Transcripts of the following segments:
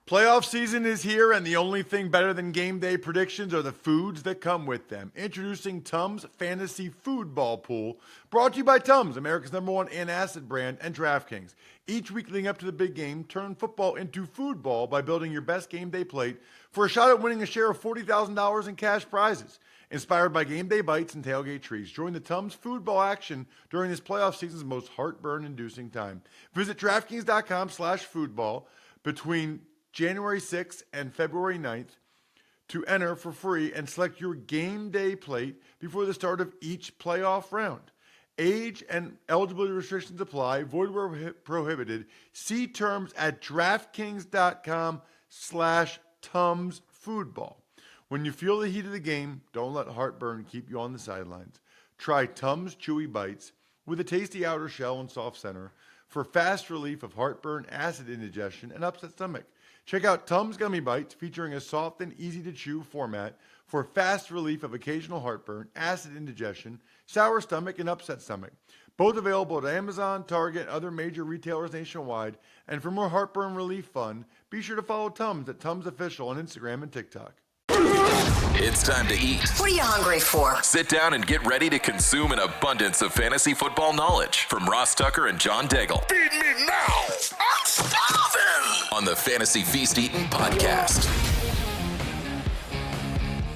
Playoff season is here, and the only thing better than game day predictions are the foods that come with them. Introducing Tums Fantasy Foodball Pool, brought to you by Tums, America's #1 antacid brand, and DraftKings. Each week leading up to the big game, turn football into foodball by building your best game day plate for a shot at winning a share of $40,000 in cash prizes. Inspired by game day bites and tailgate treats, join the Tums Foodball action during this playoff season's most heartburn-inducing time. Visit DraftKings.com/foodball between January 6th and February 9th to enter for free and select your game day plate before the start of each playoff round. Age and eligibility restrictions apply. Void where prohibited. See terms at DraftKings.com/TumsFoodball. When you feel the heat of the game, don't let heartburn keep you on the sidelines. Try Tums Chewy Bites with a tasty outer shell and soft center for fast relief of heartburn, acid indigestion, and upset stomach. Check out Tums Gummy Bites, featuring a soft and easy-to-chew format for fast relief of occasional heartburn, acid indigestion, sour stomach, and upset stomach. Both available at Amazon, Target, and other major retailers nationwide. And for more heartburn relief fun, be sure to follow Tums at Tums Official on Instagram and TikTok. It's time to eat. What are you hungry for? Sit down and get ready to consume an abundance of fantasy football knowledge from Ross Tucker and John Daigle. Feed me now. I'm starving. On the Fantasy Feast Eatin' podcast.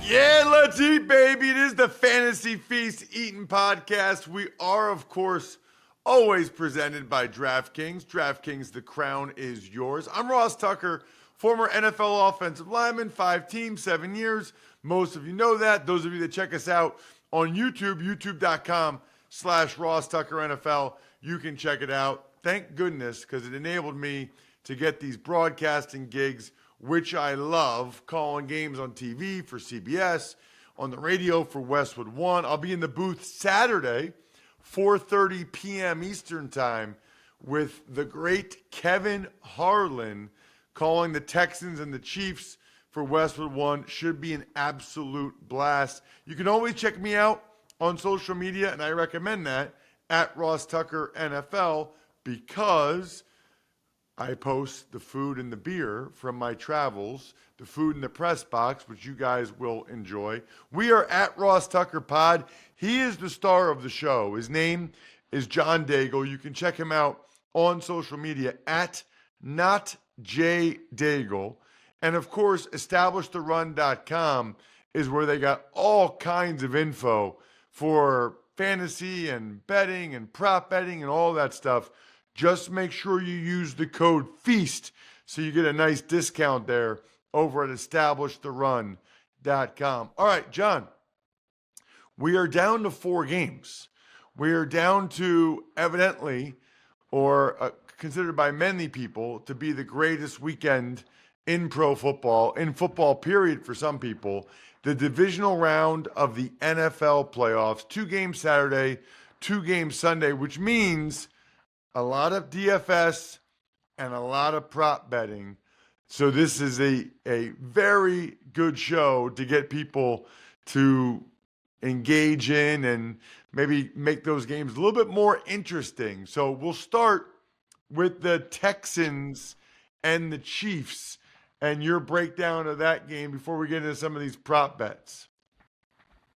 Yeah, let's eat, baby. It is the Fantasy Feast Eatin' podcast. We are, of course, always presented by DraftKings. DraftKings, the crown is yours. I'm Ross Tucker, former NFL offensive lineman, 5 teams, 7 years. Most of you know that. Those of you that check us out on YouTube, youtube.com/Ross Tucker NFL, you can check it out. Thank goodness, because it enabled me to get these broadcasting gigs, which I love, calling games on TV for CBS, on the radio for Westwood One. I'll be in the booth Saturday, 4:30 p.m. Eastern time, with the great Kevin Harlan, calling the Texans and the Chiefs for Westwood One. Should be an absolute blast. You can always check me out on social media, and I recommend that, at Ross Tucker NFL, because I post the food and the beer from my travels, the food in the press box, which you guys will enjoy. We are at Ross Tucker Pod. He is the star of the show. His name is John Daigle. You can check him out on social media at NotJDaigle. And of course, EstablishTheRun.com is where they got all kinds of info for fantasy and betting and prop betting and all that stuff. Just make sure you use the code FEAST so you get a nice discount there over at EstablishTheRun.com. All right, John, we are down to 4 games. We are down to, evidently, or considered by many people to be the greatest weekend in pro football, in football period for some people, the divisional round of the NFL playoffs. 2 games Saturday, 2 games Sunday, which means a lot of DFS and a lot of prop betting. So this is a very good show to get people to engage in and maybe make those games a little bit more interesting. So we'll start with the Texans and the Chiefs and your breakdown of that game before we get into some of these prop bets.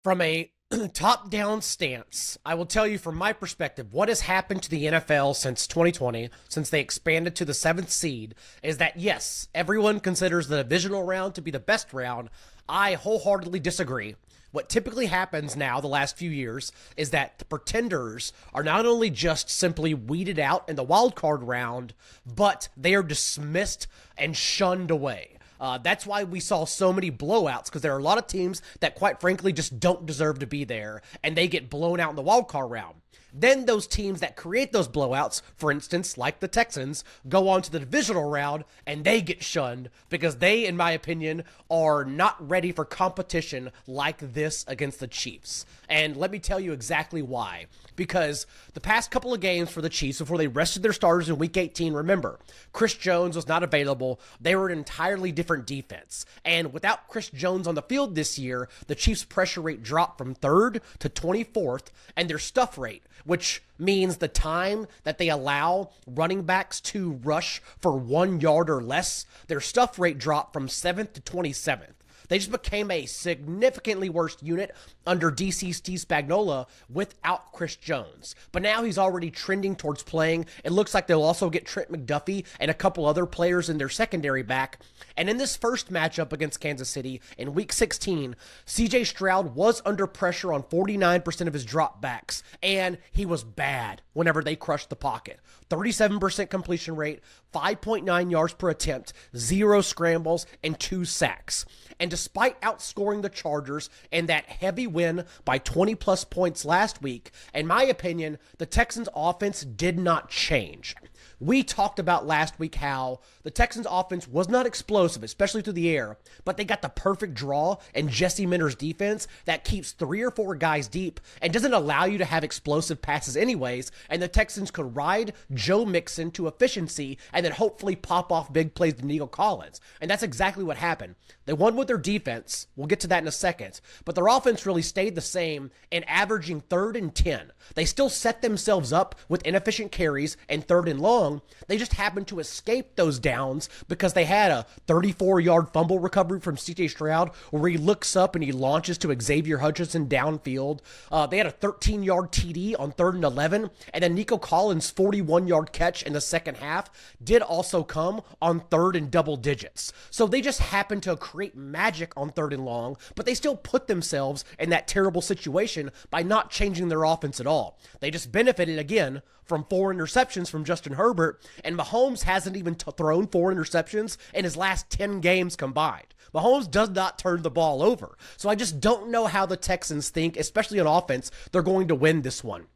From a top-down stance, I will tell you from my perspective, what has happened to the NFL since 2020, since they expanded to the 7th seed, is that yes, everyone considers the divisional round to be the best round. I wholeheartedly disagree. What typically happens now, the last few years, is that the pretenders are not only just simply weeded out in the wild card round, but they are dismissed and shunned away. That's why we saw so many blowouts, because there are a lot of teams that, quite frankly, just don't deserve to be there, and they get blown out in the wild card round. Then those teams that create those blowouts, for instance, like the Texans, go on to the divisional round and they get shunned because they, in my opinion, are not ready for competition like this against the Chiefs. And let me tell you exactly why. Because the past couple of games for the Chiefs, before they rested their starters in Week 18, remember, Chris Jones was not available. They were an entirely different defense. And without Chris Jones on the field this year, the Chiefs' pressure rate dropped from 3rd to 24th, and their stuff rate which means the time that they allow running backs to rush for 1 yard or less, their stuff rate dropped from 7th to 27th. They just became a significantly worse unit under DC Steve Spagnuolo without Chris Jones. But now he's already trending towards playing. It looks like they'll also get Trent McDuffie and a couple other players in their secondary back. And in this first matchup against Kansas City in Week 16, CJ Stroud was under pressure on 49% of his dropbacks, and he was bad whenever they crushed the pocket. 37% completion rate, 5.9 yards per attempt, 0 scrambles, and 2 sacks. And despite outscoring the Chargers in that heavy win by 20-plus points last week, in my opinion, the Texans' offense did not change. We talked about last week how the Texans' offense was not explosive, especially through the air, but they got the perfect draw in Jesse Minter's defense that keeps 3 or 4 guys deep and doesn't allow you to have explosive passes anyways, and the Texans could ride Joe Mixon to efficiency and then hopefully pop off big plays to Nico Collins. And that's exactly what happened. They won with their defense. We'll get to that in a second. But their offense really stayed the same in averaging 3rd and 10. They still set themselves up with inefficient carries and 3rd and long. They just happened to escape those downs because they had a 34-yard fumble recovery from CJ Stroud where he looks up and he launches to Xavier Hutchinson downfield. They had a 13-yard TD on 3rd and 11. And then Nico Collins' 41-yard catch in the second half did also come on 3rd and double digits. So they just happened to create magic on 3rd and long, but they still put themselves in that terrible situation by not changing their offense at all. They just benefited again from 4 interceptions from Justin Herbert, and Mahomes hasn't even thrown 4 interceptions in his last 10 games combined. Mahomes does not turn the ball over. So I just don't know how the Texans think, especially on offense, they're going to win this one.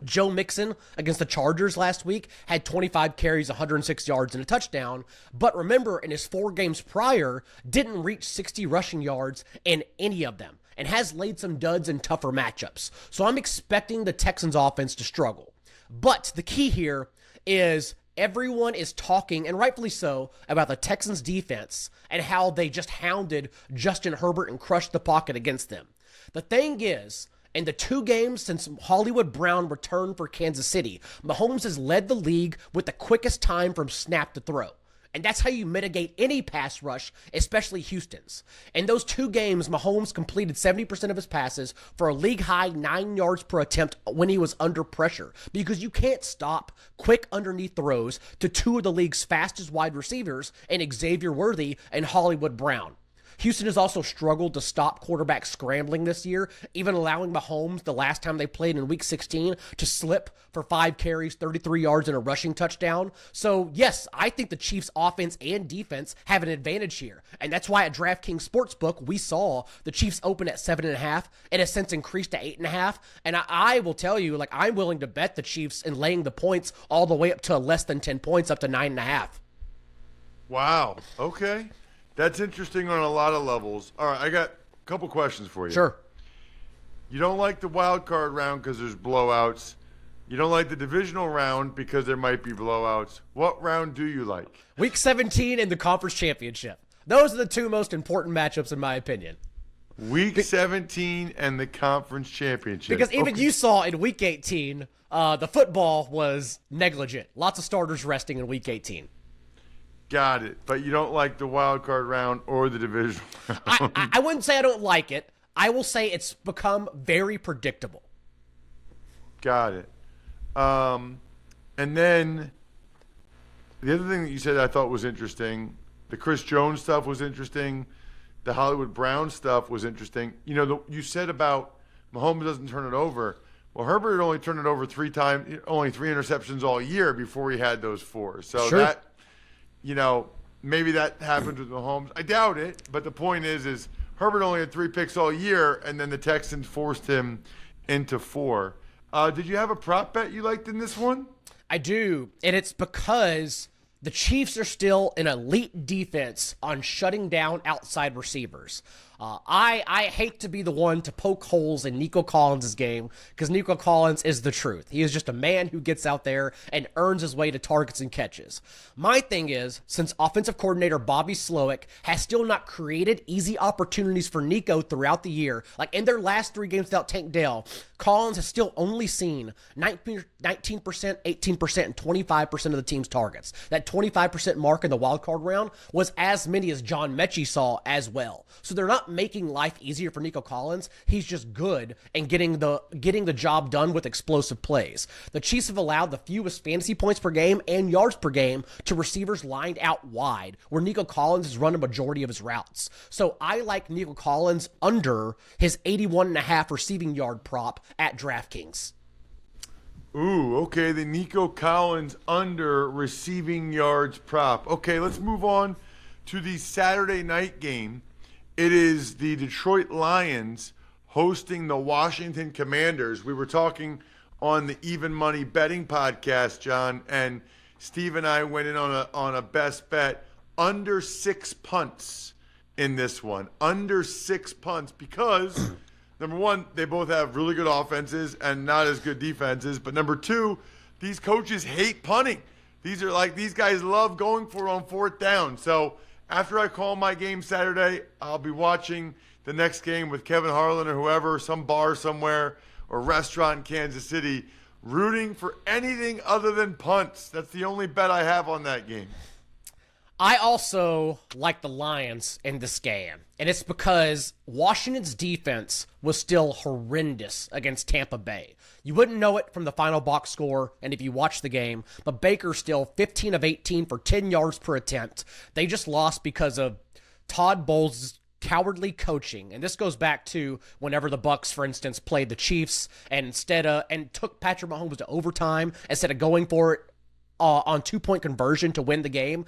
Joe Mixon against the Chargers last week had 25 carries, 106 yards, and a touchdown. But remember, in his 4 games prior, didn't reach 60 rushing yards in any of them and has laid some duds in tougher matchups. So I'm expecting the Texans offense to struggle. But the key here is everyone is talking, and rightfully so, about the Texans defense and how they just hounded Justin Herbert and crushed the pocket against them. The thing is, in the 2 games since Hollywood Brown returned for Kansas City, Mahomes has led the league with the quickest time from snap to throw. And that's how you mitigate any pass rush, especially Houston's. In those 2 games, Mahomes completed 70% of his passes for a league-high 9 yards per attempt when he was under pressure, because you can't stop quick underneath throws to 2 of the league's fastest wide receivers in Xavier Worthy and Hollywood Brown. Houston has also struggled to stop quarterbacks scrambling this year, even allowing Mahomes, the last time they played in Week 16, to slip for 5 carries, 33 yards, and a rushing touchdown. So, yes, I think the Chiefs' offense and defense have an advantage here. And that's why at DraftKings Sportsbook, we saw the Chiefs open at 7.5 and has since increased to 8.5. And I will tell you, I'm willing to bet the Chiefs in laying the points all the way up to less than 10 points, up to 9.5. Wow. Okay. That's interesting on a lot of levels. All right, I got a couple questions for you. Sure. You don't like the wild card round because there's blowouts. You don't like the divisional round because there might be blowouts. What round do you like? Week 17 and the conference championship. Those are the 2 most important matchups, in my opinion. Week 17 and the conference championship. Because even you saw in Week 18, the football was negligent. Lots of starters resting in Week 18. Got it. But you don't like the wild card round or the divisional round. I wouldn't say I don't like it. I will say it's become very predictable. Got it. And then the other thing that you said I thought was interesting, the Chris Jones stuff was interesting. The Hollywood Brown stuff was interesting. You said about Mahomes doesn't turn it over. Well, Herbert only turned it over 3 times, only 3 interceptions all year before he had those 4. So sure. That, maybe that happened with Mahomes. I doubt it, but the point is Herbert only had 3 picks all year, and then the Texans forced him into 4. Did you have a prop bet you liked in this one? I do, and it's because the Chiefs are still an elite defense on shutting down outside receivers. I hate to be the one to poke holes in Nico Collins' game because Nico Collins is the truth. He is just a man who gets out there and earns his way to targets and catches. My thing is, since offensive coordinator Bobby Slowick has still not created easy opportunities for Nico throughout the year, like in their last 3 games without Tank Dell, Collins has still only seen 19%, 18%, and 25% of the team's targets. That 25% mark in the wildcard round was as many as John Mechie saw as well. So they're not making life easier for Nico Collins. He's just good and getting the job done with explosive plays. The Chiefs have allowed the fewest fantasy points per game and yards per game to receivers lined out wide, where Nico Collins has run a majority of his routes. So I like Nico Collins under his 81.5 receiving yard prop at DraftKings. Ooh, okay, the Nico Collins under receiving yards prop. Okay, let's move on to the Saturday night game. It is the Detroit Lions hosting the Washington Commanders. We were talking on the Even Money Betting podcast, John, and Steve and I went in on a best bet under 6 punts in this one. Under 6 punts because, number one, they both have really good offenses and not as good defenses. But number two, these coaches hate punting. These guys love going for it on 4th down. So after I call my game Saturday, I'll be watching the next game with Kevin Harlan or whoever, some bar somewhere or restaurant in Kansas City, rooting for anything other than punts. That's the only bet I have on that game. I also like the Lions in this game, and it's because Washington's defense was still horrendous against Tampa Bay. You wouldn't know it from the final box score and if you watch the game, but Baker's still 15 of 18 for 10 yards per attempt. They just lost because of Todd Bowles' cowardly coaching, and this goes back to whenever the Bucs, for instance, played the Chiefs and took Patrick Mahomes to overtime instead of going for it on 2-point conversion to win the game.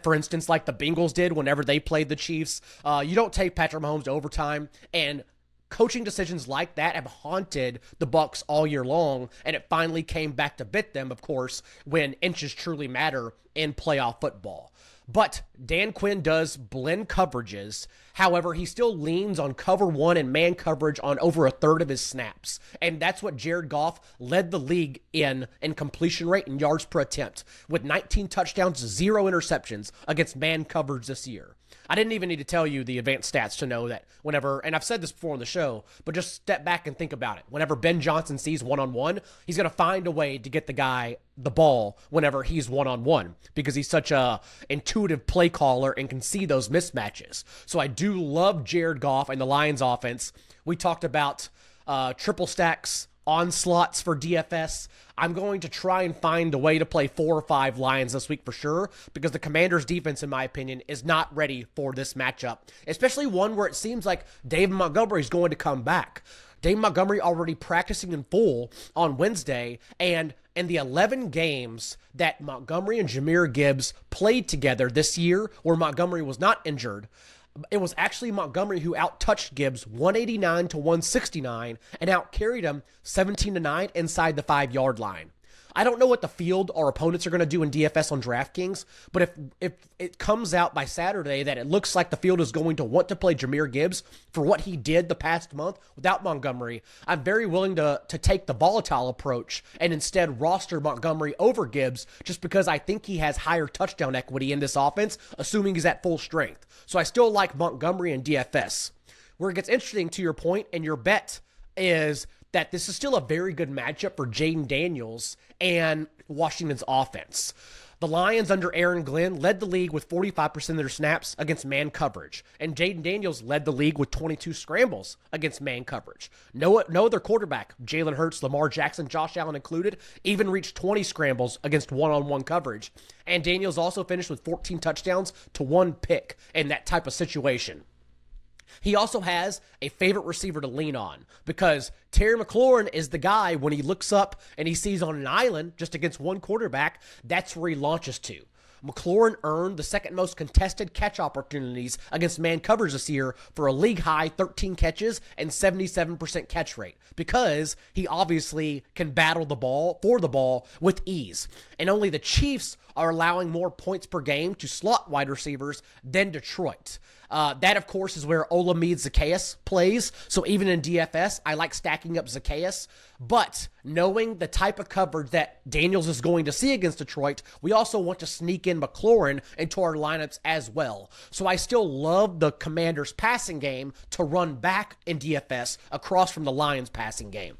For instance, like the Bengals did whenever they played the Chiefs. You don't take Patrick Mahomes to overtime, and coaching decisions like that have haunted the Bucs all year long, and it finally came back to bit them, of course, when inches truly matter in playoff football. But Dan Quinn does blend coverages. However, he still leans on cover one and man coverage on over a third of his snaps. And that's what Jared Goff led the league in completion rate and yards per attempt, with 19 touchdowns, 0 interceptions against man coverage this year. I didn't even need to tell you the advanced stats to know that whenever, and I've said this before on the show, but just step back and think about it. Whenever Ben Johnson sees one-on-one, he's going to find a way to get the guy the ball whenever he's one-on-one because he's such a intuitive play caller and can see those mismatches. So I do love Jared Goff and the Lions offense. We talked about triple stacks, onslaughts for DFS. I'm going to try and find a way to play 4 or 5 Lions this week for sure, because the Commanders' defense, in my opinion, is not ready for this matchup, especially one where it seems like David Montgomery is going to come back. David Montgomery already practicing in full on Wednesday, and in the 11 games that Montgomery and Jahmyr Gibbs played together this year where Montgomery was not injured, it was actually Montgomery who out-touched Gibbs 189 to 169 and out-carried him 17 to 9 inside the 5-yard line. I don't know what the field or opponents are going to do in DFS on DraftKings, but if it comes out by Saturday that it looks like the field is going to want to play Jahmyr Gibbs for what he did the past month without Montgomery, I'm very willing to take the volatile approach and instead roster Montgomery over Gibbs just because I think he has higher touchdown equity in this offense, assuming he's at full strength. So I still like Montgomery in DFS. Where it gets interesting to your point and your bet is that this is still a very good matchup for Jaden Daniels and Washington's offense. The Lions under Aaron Glenn led the league with 45% of their snaps against man coverage, and Jaden Daniels led the league with 22 scrambles against man coverage. No other quarterback, Jalen Hurts, Lamar Jackson, Josh Allen included, even reached 20 scrambles against one-on-one coverage. And Daniels also finished with 14 touchdowns to 1 pick in that type of situation. He also has a favorite receiver to lean on because Terry McLaurin is the guy when he looks up and he sees on an island just against one quarterback, that's where he launches to. McLaurin earned the second most contested catch opportunities against man coverage this year for a league-high 13 catches and 77% catch rate because he obviously can battle the ball with ease. And only the Chiefs are allowing more points per game to slot wide receivers than Detroit. That, of course, is where Olamide Zaccheaus plays. So even in DFS, I like stacking up Zaccheaus. But knowing the type of coverage that Daniels is going to see against Detroit, we also want to sneak in McLaurin into our lineups as well. So I still love the Commanders' passing game to run back in DFS across from the Lions' passing game.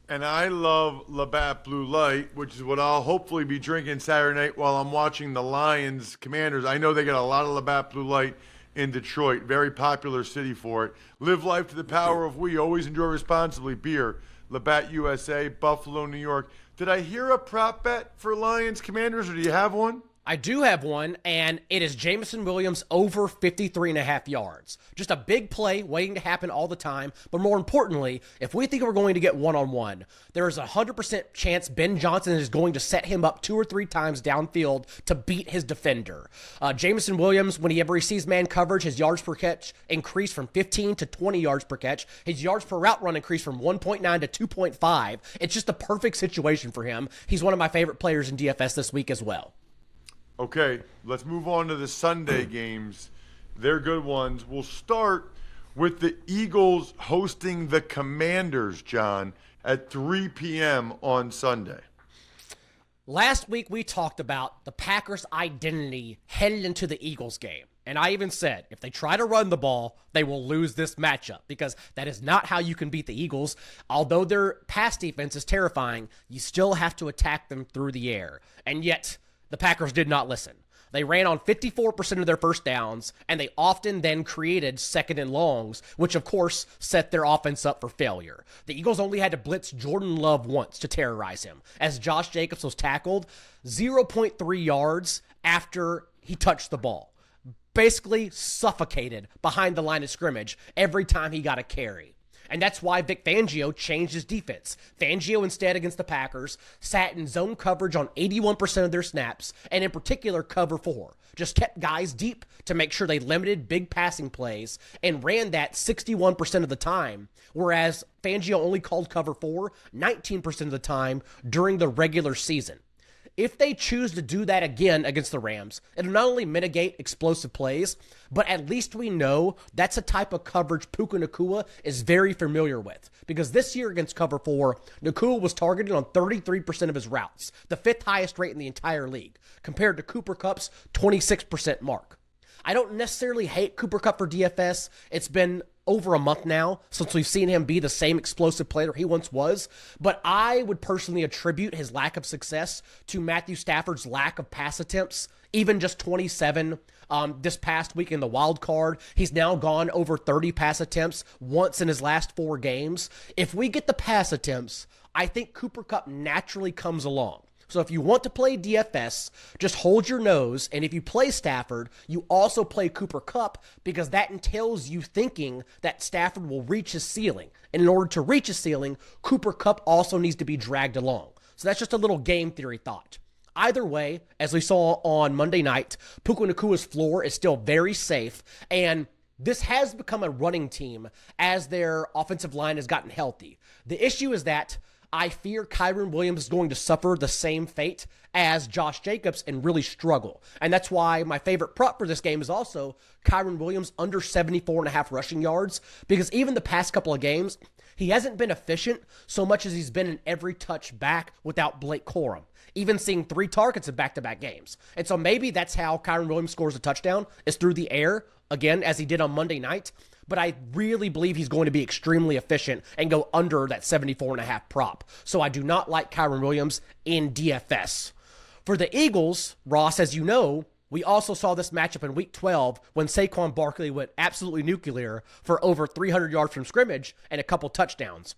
And I love Labatt Blue Light, which is what I'll hopefully be drinking Saturday night while I'm watching the Lions Commanders. I know they got a lot of Labatt Blue Light in Detroit. Very popular city for it. Live life to the power of we. Always enjoy responsibly. Beer. Labatt USA, Buffalo, New York. Did I hear a prop bet for Lions Commanders, or do you have one? I do have one, and it is Jameson Williams over 53.5 yards. Just a big play waiting to happen all the time, but more importantly, if we think we're going to get one-on-one, there is a 100% chance Ben Johnson is going to set him up 2 or 3 times downfield to beat his defender. Jameson Williams, whenever he sees man coverage, his yards per catch increase from 15 to 20 yards per catch. His yards per route run increased from 1.9 to 2.5. It's just a perfect situation for him. He's one of my favorite players in DFS this week as well. Okay, let's move on to the Sunday games. They're good ones. We'll start with the Eagles hosting the Commanders, John, at 3 p.m. on Sunday. Last week we talked about the Packers' identity headed into the Eagles game. And I even said, if they try to run the ball, they will lose this matchup because that is not how you can beat the Eagles. Although their pass defense is terrifying, you still have to attack them through the air. And yet, the Packers did not listen. They ran on 54% of their first downs, and they often then created second and longs, which of course set their offense up for failure. The Eagles only had to blitz Jordan Love once to terrorize him, as Josh Jacobs was tackled 0.3 yards after he touched the ball. Basically suffocated behind the line of scrimmage every time he got a carry. And that's why Vic Fangio changed his defense. Fangio, instead, against the Packers, sat in zone coverage on 81% of their snaps, and in particular, cover 4. Just kept guys deep to make sure they limited big passing plays and ran that 61% of the time, whereas Fangio only called cover 4 19% of the time during the regular season. If they choose to do that again against the Rams, it'll not only mitigate explosive plays, but at least we know that's a type of coverage Puka Nacua is very familiar with. Because this year against cover 4, Nacua was targeted on 33% of his routes, the 5th highest rate in the entire league, compared to Cooper Kupp's 26% mark. I don't necessarily hate Cooper Kupp for DFS. It's been over a month now since we've seen him be the same explosive player he once was, but I would personally attribute his lack of success to Matthew Stafford's lack of pass attempts, even just 27 this past week in the wild card. He's now gone over 30 pass attempts once in his last 4 games. If we get the pass attempts, I think Cooper Kupp naturally comes along. So if you want to play DFS, just hold your nose, and if you play Stafford, you also play Cooper Kupp because that entails you thinking that Stafford will reach his ceiling. And in order to reach his ceiling, Cooper Kupp also needs to be dragged along. So that's just a little game theory thought. Either way, as we saw on Monday night, Puka Nacua's floor is still very safe, and this has become a running team as their offensive line has gotten healthy. The issue is that I fear Kyren Williams is going to suffer the same fate as Josh Jacobs and really struggle. And that's why my favorite prop for this game is also Kyren Williams under 74.5 rushing yards, because even the past couple of games, he hasn't been efficient so much as he's been in every touch back without Blake Corum, even seeing 3 targets in back-to-back games. And so maybe that's how Kyren Williams scores a touchdown, is through the air, again, as he did on Monday night. But I really believe he's going to be extremely efficient and go under that 74.5 prop. So I do not like Kyren Williams in DFS. For the Eagles, Ross, as you know, we also saw this matchup in Week 12 when Saquon Barkley went absolutely nuclear for over 300 yards from scrimmage and a couple touchdowns.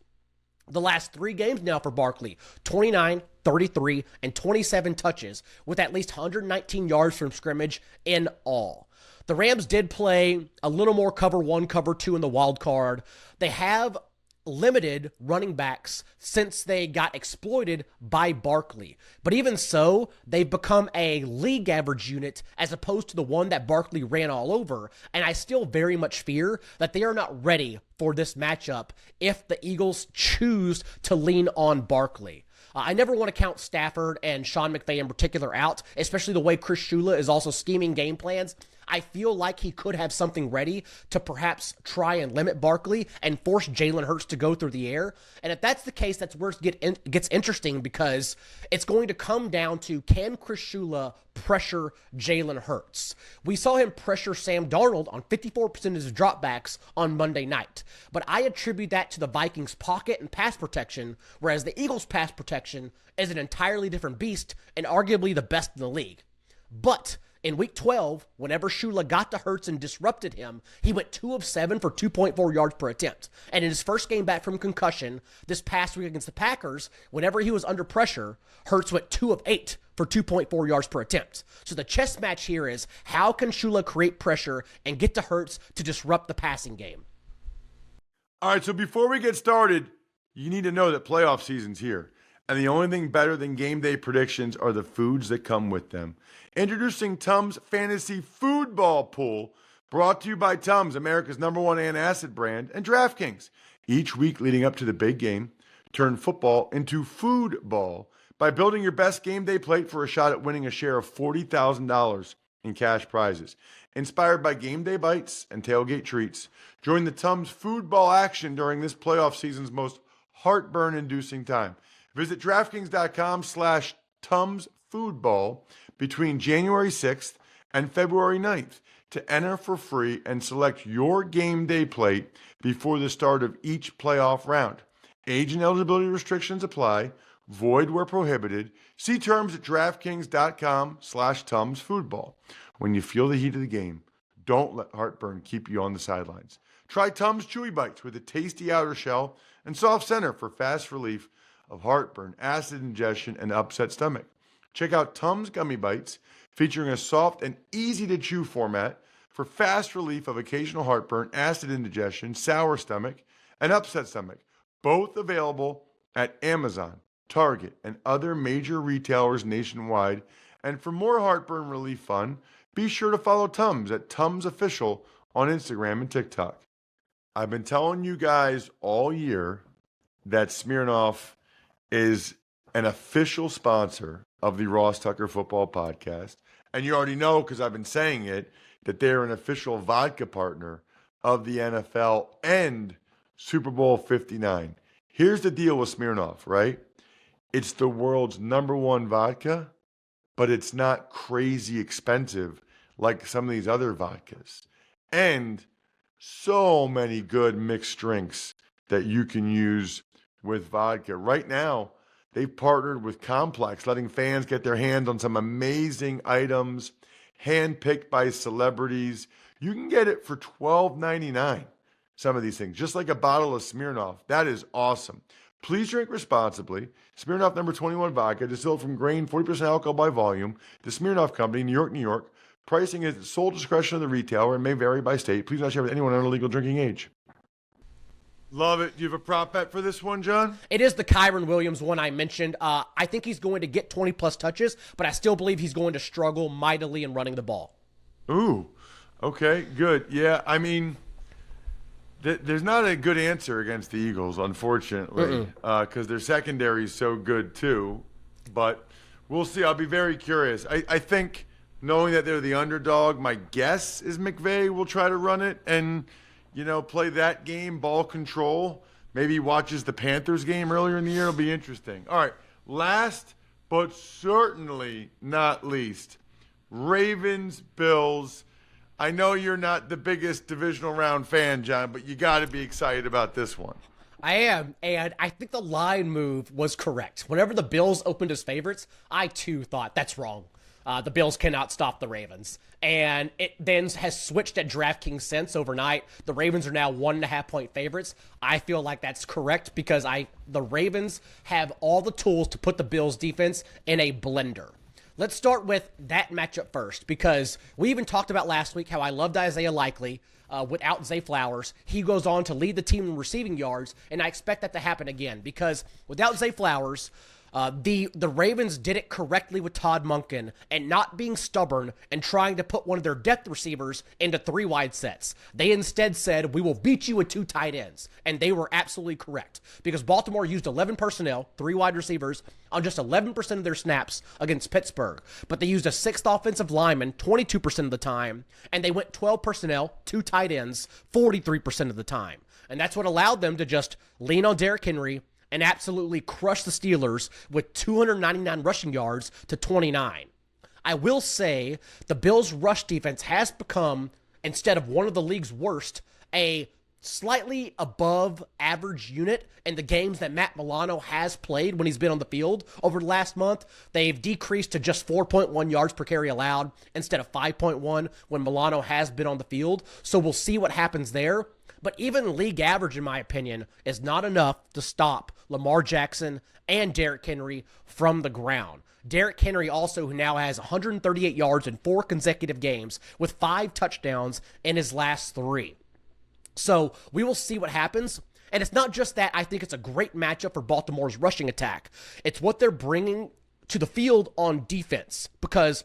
The last 3 games now for Barkley, 29, 33, and 27 touches with at least 119 yards from scrimmage in all. The Rams did play a little more cover 1, cover 2 in the wild card. They have limited running backs since they got exploited by Barkley. But even so, they've become a league average unit as opposed to the one that Barkley ran all over. And I still very much fear that they are not ready for this matchup if the Eagles choose to lean on Barkley. I never want to count Stafford and Sean McVay in particular out, especially the way Chris Shula is also scheming game plans. I feel like he could have something ready to perhaps try and limit Barkley and force Jalen Hurts to go through the air. And if that's the case, that's where it gets interesting, because it's going to come down to, can Chris Shula pressure Jalen Hurts? We saw him pressure Sam Darnold on 54% of his dropbacks on Monday night. But I attribute that to the Vikings' pocket and pass protection, whereas the Eagles' pass protection is an entirely different beast and arguably the best in the league. But in Week 12, whenever Shula got to Hurts and disrupted him, he went 2 of 7 for 2.4 yards per attempt. And in his first game back from concussion, this past week against the Packers, whenever he was under pressure, Hurts went 2 of 8 for 2.4 yards per attempt. So the chess match here is, how can Shula create pressure and get to Hurts to disrupt the passing game? All right, so before we get started, you need to know that playoff season's here. And the only thing better than game day predictions are the foods that come with them. Introducing Tums Fantasy Foodball Pool, brought to you by Tums, America's #1 antacid brand, and DraftKings. Each week leading up to the big game, turn football into foodball by building your best game day plate for a shot at winning a share of $40,000 in cash prizes. Inspired by game day bites and tailgate treats, join the Tums Foodball action during this playoff season's most heartburn-inducing time. Visit DraftKings.com/TumsFoodball between January 6th and February 9th to enter for free and select your game day plate before the start of each playoff round. Age and eligibility restrictions apply. Void where prohibited. See terms at DraftKings.com/TumsFoodball. When you feel the heat of the game, don't let heartburn keep you on the sidelines. Try Tums Chewy Bites with a tasty outer shell and soft center for fast relief of heartburn, acid ingestion, and upset stomach. Check out Tums Gummy Bites, featuring a soft and easy-to-chew format for fast relief of occasional heartburn, acid indigestion, sour stomach, and upset stomach. Both available at Amazon, Target, and other major retailers nationwide. And for more heartburn relief fun, be sure to follow Tums at Tums Official on Instagram and TikTok. I've been telling you guys all year that Smirnoff is an official sponsor of the Ross Tucker Football Podcast. And you already know, because I've been saying it, that they're an official vodka partner of the NFL and Super Bowl 59. Here's the deal with Smirnoff, right? It's the world's #1 vodka, but it's not crazy expensive like some of these other vodkas. And so many good mixed drinks that you can use with vodka. Right now, they've partnered with Complex, letting fans get their hands on some amazing items, handpicked by celebrities. You can get it for $12.99, some of these things, just like a bottle of Smirnoff. That is awesome. Please drink responsibly. Smirnoff #21 vodka, distilled from grain, 40% alcohol by volume. The Smirnoff Company, New York, New York. Pricing is at sole discretion of the retailer and may vary by state. Please not share with anyone under legal drinking age. Love it. Do you have a prop bet for this one, John? It is the Kyron Williams one I mentioned. I think he's going to get 20-plus touches, but I still believe he's going to struggle mightily in running the ball. Ooh, okay, good. Yeah, I mean, there's not a good answer against the Eagles, unfortunately, because their secondary is so good too. But we'll see. I'll be very curious. I think, knowing that they're the underdog, my guess is McVay will try to run it and play that game, ball control. Maybe he watches the Panthers game earlier in the year. It'll be interesting. All right, last but certainly not least, Ravens, Bills. I know you're not the biggest divisional round fan, John, but you got to be excited about this one. I am, and I think the line move was correct. Whenever the Bills opened as favorites, I too thought that's wrong. The Bills cannot stop the Ravens. And it then has switched at DraftKings since overnight. The Ravens are now 1.5-point favorites. I feel like that's correct because the Ravens have all the tools to put the Bills defense in a blender. Let's start with that matchup first, because we even talked about last week how I loved Isaiah Likely without Zay Flowers. He goes on to lead the team in receiving yards, and I expect that to happen again, because without Zay Flowers, the Ravens did it correctly with Todd Monken and not being stubborn and trying to put one of their depth receivers into 3 wide sets. They instead said, we will beat you with 2 tight ends. And they were absolutely correct, because Baltimore used 11 personnel, 3 wide receivers, on just 11% of their snaps against Pittsburgh. But they used a 6th offensive lineman 22% of the time, and they went 12 personnel, 2 tight ends, 43% of the time. And that's what allowed them to just lean on Derrick Henry and absolutely crush the Steelers with 299 rushing yards to 29. I will say the Bills' rush defense has become, instead of one of the league's worst, a slightly above average unit in the games that Matt Milano has played when he's been on the field over the last month. They've decreased to just 4.1 yards per carry allowed instead of 5.1 when Milano has been on the field. So we'll see what happens there. But even league average, in my opinion, is not enough to stop Lamar Jackson and Derrick Henry from the ground. Derrick Henry also, who now has 138 yards in 4 consecutive games with 5 touchdowns in his last 3. So we will see what happens. And it's not just that I think it's a great matchup for Baltimore's rushing attack. It's what they're bringing to the field on defense, because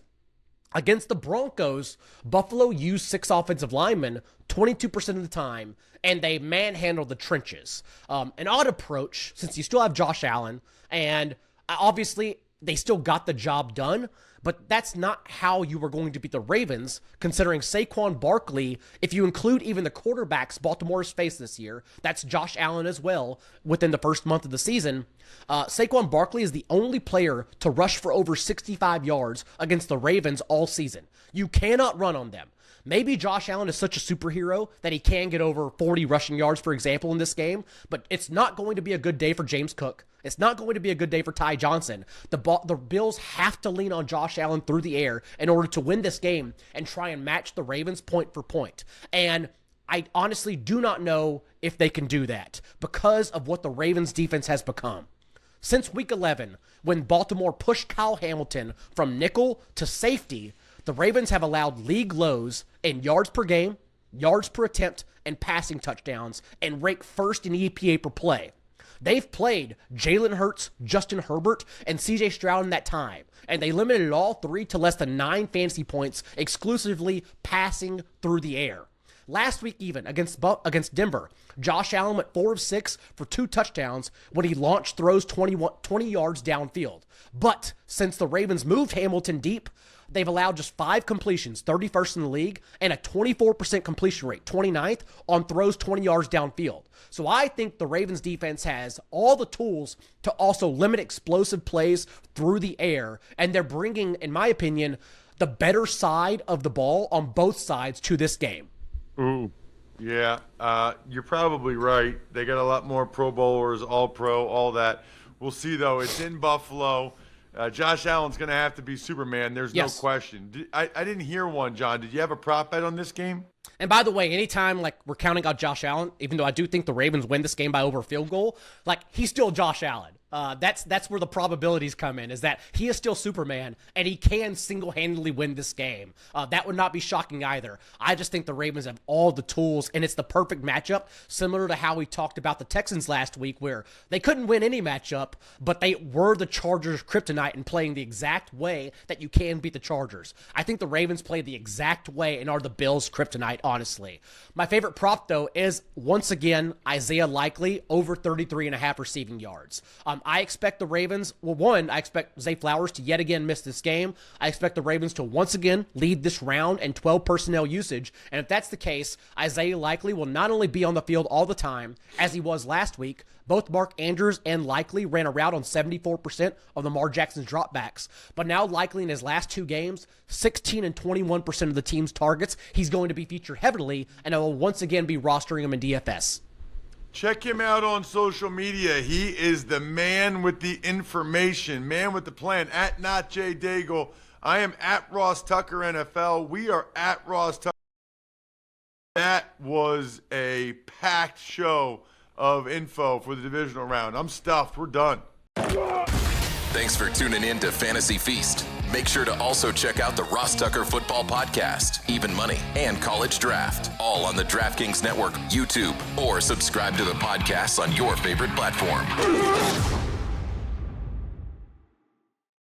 against the Broncos, Buffalo used 6 offensive linemen 22% of the time, and they manhandled the trenches. An odd approach, since you still have Josh Allen, and obviously they still got the job done, but that's not how you were going to beat the Ravens, considering Saquon Barkley, if you include even the quarterbacks Baltimore's faced this year, that's Josh Allen as well, within the first month of the season. Saquon Barkley is the only player to rush for over 65 yards against the Ravens all season. You cannot run on them. Maybe Josh Allen is such a superhero that he can get over 40 rushing yards, for example, in this game, but it's not going to be a good day for James Cook. It's not going to be a good day for Ty Johnson. The Bills have to lean on Josh Allen through the air in order to win this game and try and match the Ravens point for point. And I honestly do not know if they can do that because of what the Ravens defense has become. Since week 11, when Baltimore pushed Kyle Hamilton from nickel to safety, the Ravens have allowed league lows in yards per game, yards per attempt, and passing touchdowns, and rank first in EPA per play. They've played Jalen Hurts, Justin Herbert, and CJ Stroud in that time, and they limited all 3 to less than 9 fantasy points exclusively passing through the air. Last week even, against Denver, Josh Allen went 4 of 6 for 2 touchdowns when he launched throws 20 yards downfield. But since the Ravens moved Hamilton deep, they've allowed just 5 completions, 31st in the league, and a 24% completion rate, 29th, on throws 20 yards downfield. So I think the Ravens defense has all the tools to also limit explosive plays through the air, and they're bringing, in my opinion, the better side of the ball on both sides to this game. Ooh. Yeah, you're probably right. They got a lot more Pro Bowlers, All-Pro, all that. We'll see, though. It's in Buffalo. Josh Allen's going to have to be Superman. There's no question. I didn't hear one, John. Did you have a prop bet on this game? And by the way, anytime we're counting out Josh Allen, even though I do think the Ravens win this game by over a field goal, he's still Josh Allen. That's where the probabilities come in, is that he is still Superman and he can single-handedly win this game. That would not be shocking either. I just think the Ravens have all the tools, and it's the perfect matchup, similar to how we talked about the Texans last week, where they couldn't win any matchup, but they were the Chargers' kryptonite and playing the exact way that you can beat the Chargers. I think the Ravens play the exact way and are the Bills' kryptonite, honestly. My favorite prop, though, is, once again, Isaiah Likely over 33.5 receiving yards. I expect the Ravens, I expect Zay Flowers to yet again miss this game. I expect the Ravens to once again lead this round in 12 personnel usage. And if that's the case, Isaiah Likely will not only be on the field all the time, as he was last week. Both Mark Andrews and Likely ran a route on 74% of Lamar Jackson's dropbacks. But now Likely in his last 2 games, 16 and 21% of the team's targets, he's going to be featured heavily, and I will once again be rostering him in DFS. Check him out on social media. He is the man with the information, man with the plan. At Not J Daigle. I am at Ross Tucker NFL. We are at Ross Tucker. That was a packed show of info for the divisional round. I'm stuffed. We're done. Thanks for tuning in to Fantasy Feast. Make sure to also check out the Ross Tucker Football Podcast, Even Money, and College Draft, all on the DraftKings Network, YouTube, or subscribe to the podcasts on your favorite platform.